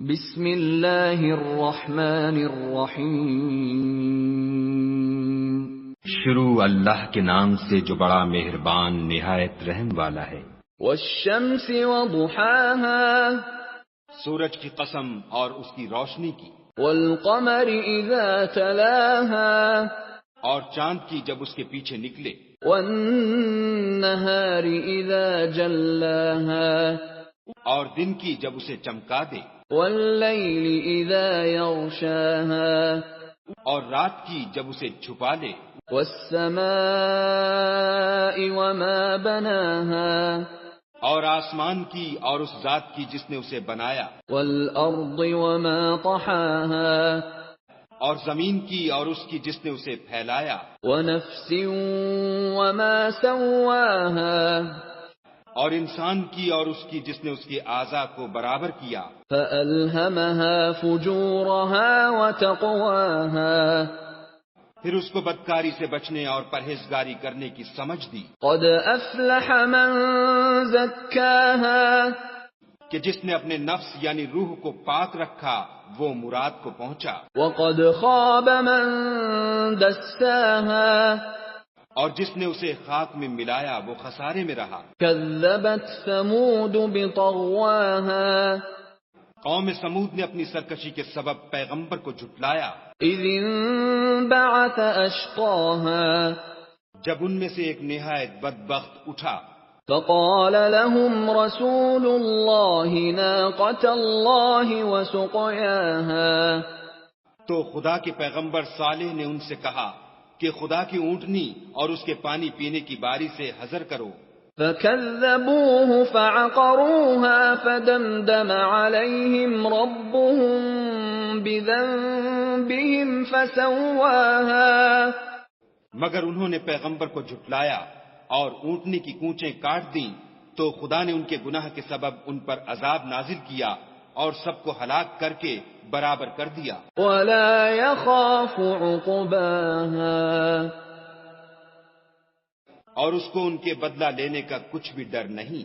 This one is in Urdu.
بسم اللہ الرحمن الرحیم شروع اللہ کے نام سے جو بڑا مہربان نہایت رحم والا ہے۔ والشمس وضحاها سورج کی قسم اور اس کی روشنی کی، والقمر اذا تلاها اور چاند کی جب اس کے پیچھے نکلے، والنہار اذا جلاها اور دن کی جب اسے چمکا دے، واللیل اذا یغشاها اور رات کی جب اسے چھپا لے، والسماء وما بناها اور آسمان کی اور اس ذات کی جس نے اسے بنایا، والارض وما طحاها اور زمین کی اور اس کی جس نے اسے پھیلایا، ونفس وما سواها اور انسان کی اور اس کی جس نے اس کے اعضاء کو برابر کیا، فألهمها فجورها وتقواها پھر اس کو بدکاری سے بچنے اور پرہیزگاری کرنے کی سمجھ دی، قد افلح من زکاها کہ جس نے اپنے نفس یعنی روح کو پاک رکھا وہ مراد کو پہنچا، وقد خاب من دساها اور جس نے اسے خاک میں ملایا وہ خسارے میں رہا۔ كذبت ثمود بطغواها قوم سمود نے اپنی سرکشی کے سبب پیغمبر کو جھٹلایا، اذ انبعث اشقاها جب ان میں سے ایک نہایت بدبخت اٹھا، فقال لهم رسول الله ناقة الله وسقياها تو خدا کے پیغمبر صالح نے ان سے کہا کہ خدا کی اونٹنی اور اس کے پانی پینے کی باری سے حذر کرو، فكذبوه فعقروها فدمدم عليهم ربهم بذنبهم فسواها مگر انہوں نے پیغمبر کو جھٹلایا اور اونٹنی کی کونچیں کاٹ دیں تو خدا نے ان کے گناہ کے سبب ان پر عذاب نازل کیا اور سب کو ہلاک کر کے برابر کر دیا، ولا يخاف عقباها اور اس کو ان کے بدلہ لینے کا کچھ بھی ڈر نہیں۔